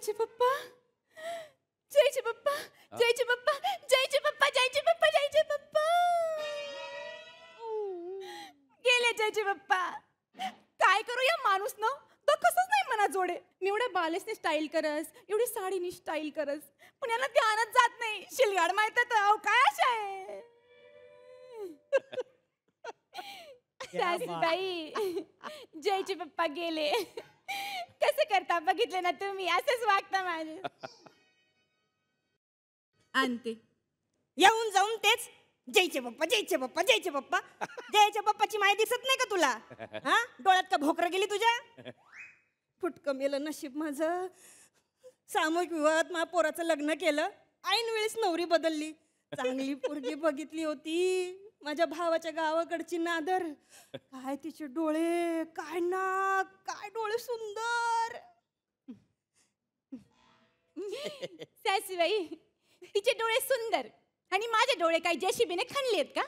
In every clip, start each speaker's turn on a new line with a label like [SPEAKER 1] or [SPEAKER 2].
[SPEAKER 1] जयचे पप्पा, जयचे पप्पा, जयचे पप्पा, जयचे पप्पा, जयचे पप्पा, जयचे पप्पा. गेले जयचे पप्पा. काय करू या माणूस न तो कसंच नाही मना जोडे. मी एवढ्या बालेसने स्टाईल करस, एवढी साडीनी स्टाईल करस, पण याला ध्यानच जात नाही. शिलगाड माहित अहो काय अशा आहे. सासूबाई जयचे पप्पा गेले. कसं करता बघितले ना तुम्ही, असंच वागता माझे. आणते
[SPEAKER 2] येऊन जाऊन तेच जयचे पप्पा, जयचे पप्पा, जयचे पप्पा. जयच्या पप्पाची माय दिसत नाही का तुला? हा, डोळ्यात का भोकर गेली तुझ्या? फुटकं मेलं नशीब माझं. सामूहिक विवाहात माझ्या पोराचं लग्न केलं, ऐन वेळेस नवरी बदलली. चांगली पोरगी बघितली होती, माझ्या भावाच्या गावाकडची नादर. काय तिचे डोळे, काय नाक, काय डोळे सुंदर.
[SPEAKER 1] सासूबाई तिचे डोळे सुंदर आणि माझे डोळे काय जेसीबीने खणलेत का?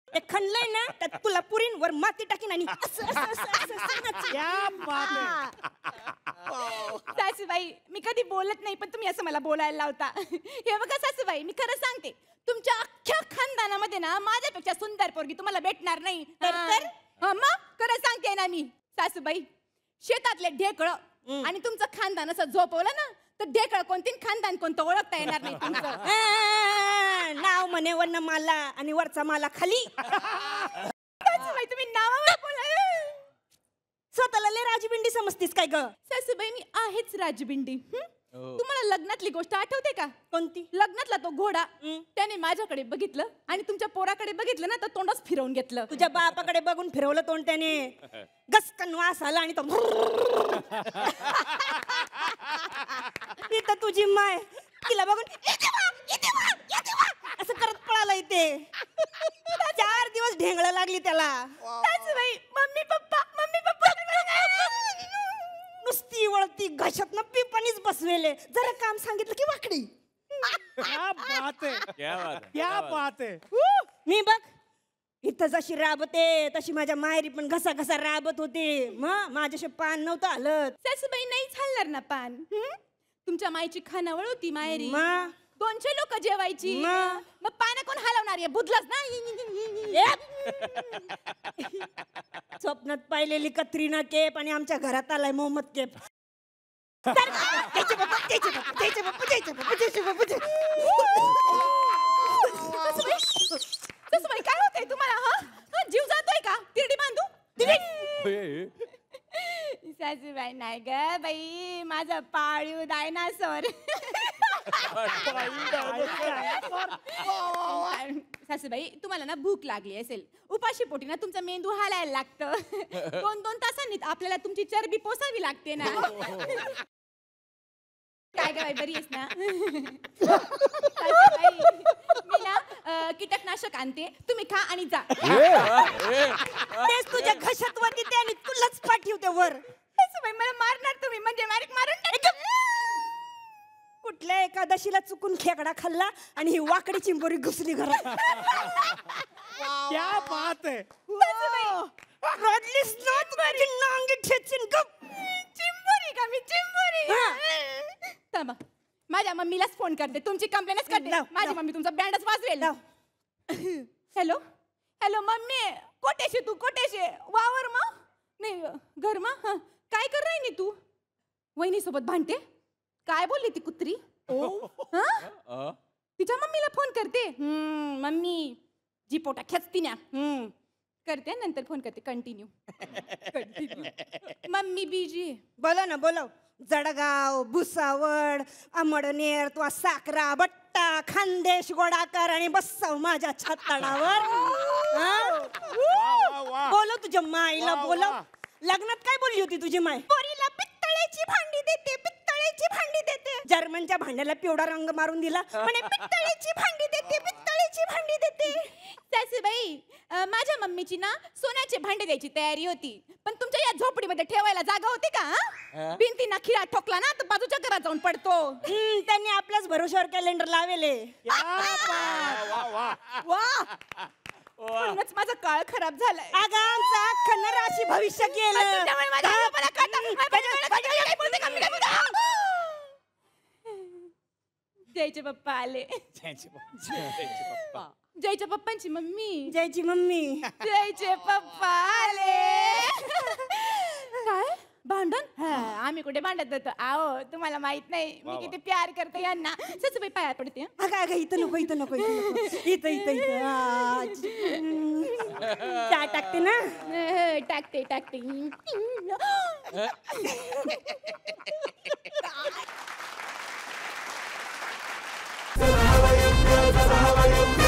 [SPEAKER 2] ते खणलंय ना त्यात तुला पुरीन वर माती टाकीन आणि असं असं असं असं असं नाच.
[SPEAKER 3] क्या बात है.
[SPEAKER 1] सासूबाई मी कधी बोलत नाही, पण तुम्ही असं मला बोलायला लावता. हे बघा सासूबाई, मी खरं सांगते, तुमच्या अख्ख्या खानदानामध्ये ना माझ्यापेक्षा सुंदर पोरगी तुम्हाला भेटणार नाही. तर मग खरं सांगते ना मी. सासूबाई शेतातले ढेकळं आणि तुमचं खानदान असं झोपवलं ना तर ढेकळ कोणती खानदान कोणतं ओळखता येणार नाही तुमचं.
[SPEAKER 2] नाव म्हणे वरनं माला आणि वरचा माला खाली.
[SPEAKER 1] सासूबाई तुम्ही नावावर बोला.
[SPEAKER 2] स्वतःला लय राजबिंडी समजतीस काय ग?
[SPEAKER 1] सासूबाई मी आहेच राजबिंडी. तुम्हाला लग्नातली गोष्ट आठवते का?
[SPEAKER 2] कोणती?
[SPEAKER 1] लग्नातला तो घोडा त्याने माझ्याकडे बघितलं आणि तुमच्या पोराकडे बघितलं ना तर तोंडच फिरवून घेतलं.
[SPEAKER 2] तुझ्या बापाकडे बघून फिरवलं तोंड त्याने, गसकन वास आला आणि तो तिथं तुझी माय तिला बघून असं करत पळाला इथे. 4 दिवस ढेंगळ लागली त्याला.
[SPEAKER 1] सासूबाई मम्मी पप्पा, मम्मी पप्पा
[SPEAKER 2] नुसती वळती घशात ना पिपाणीच बसवेले. जरा काम सांगितलं की वाकडी.
[SPEAKER 3] क्या बात है,
[SPEAKER 4] क्या बात है,
[SPEAKER 3] क्या बात है.
[SPEAKER 2] मी बघ इथं जशी राबते तशी माझ्या माहेरी पण घसा घसा राबत होते. मग माझ्याशी पान नव्हतं हलत.
[SPEAKER 1] सासूबाई नाहीच हलणार ना पान. तुमच्या माईची खानावळ होती माहेरी. 200 लोक जेवायची. मग पान कोण हलवणार आहे? बुधलंच ना.
[SPEAKER 2] स्वप्नात पाहिलेली कत्रीना केप आणि आमच्या घरात आलाय मोहम्मद केप.
[SPEAKER 1] सासूबाई काय होतंय तुम्हाला? हा जीव जातोय का? तिरडी बांधू? सासूबाई नाही ग बाई, माझा पाळीव डायनासोर. सासूबाई तुम्हाला ना भूक लागली असेल, उपाशी पोटी ना तुमचा मेंदू हालायला लागतं. 2-2 तासांनी आपल्याला तुमची चरबी पोसावी लागते ना. काय ग बाई बरी आहेस ना? मी ना कीटकनाशक आणते, तुम्ही खा आणि जा.
[SPEAKER 2] तेच तुझ्या घशात वरती ते आणि तुलाच पाठवते वर.
[SPEAKER 1] सासूबाई मला मारणार तुम्ही, म्हणजे मारून
[SPEAKER 2] कुठल्या एकादशीला चुकून खेकडा खाल्ला आणि ही वाकडी चिंबोरी घुसली घरात.
[SPEAKER 3] क्या बात है.
[SPEAKER 2] रडलीस ना तुझी नांगी ठेचीन गप.
[SPEAKER 1] चिंबोरी का मी चिंबोरी? थांबा माझ्या मम्मीलाच फोन करते, तुमची कंप्लेंटच करते. माझी मम्मी तुमचा बँडच वाजवेल. हॅलो हॅलो मम्मी, कोटेशे तू कोटेशे वावर मा नाही घर मा. काय कर राही तू? वहिनी सोबत भांडते? काय बोलली ती कुत्री? तिच्या मम्मीला फोन करते. मम्मी जी पोटा खेचती ना. करते नंतर फोन करते. कंटिन्यू. Mummy busy.
[SPEAKER 2] बोलो ना बोलो. जळगाव, भुसावळ, अमळनेर, तो साकरा, बट्टा, खानदेश गोडाकर आणि बसव माझ्या छाताडावर. बोलो तुझ्या माईला बोलो. लग्नात काय बोलली होती तुझी माय? पोरीला पित्तळेची भांडी देते, पित्तळेची भांडी देते. जर्मनच्या भांड्याला पिवळा रंग मारून दिला म्हणे पित्तळेची भांडी देते, पित्तळेची भांडी देते.
[SPEAKER 1] सासूबाई माझ्या मम्मीची ना सोन्याचे भांडे द्यायची तयारी होती, पण तुमच्या या झोपडीमध्ये ठेवायला जागा होती का? भिंतीना खिळा ठोकला ना तर बाजूच्या घरात जाऊन पडतो.
[SPEAKER 2] त्यांनी आपल्याच भरोश्यावर कॅलेंडर लावले.
[SPEAKER 1] म्हणूनच माझा काळ खराब झालाय.
[SPEAKER 2] अगं आमचा अख्खं राशी भविष्य गेलं.
[SPEAKER 1] जयचे पप्पा आले.
[SPEAKER 3] जयचे पप्पा.
[SPEAKER 1] जयच्या पप्पांची मम्मी.
[SPEAKER 2] जयची मम्मी.
[SPEAKER 1] जयचे पप्पा आले. काय भांडण? आम्ही कुठे भांडत होतो? आओ तुम्हाला माहित नाही मी किती प्यार करते यांना. सासूबाई पाया पडते.
[SPEAKER 2] अगं अगं इथं नको इथं नको इथं नको इथं इथं इथं चहा टाकते ना.
[SPEAKER 1] टाकते टाकते.
[SPEAKER 4] चला हवा येऊ द्या, चला हवा येऊ द्या.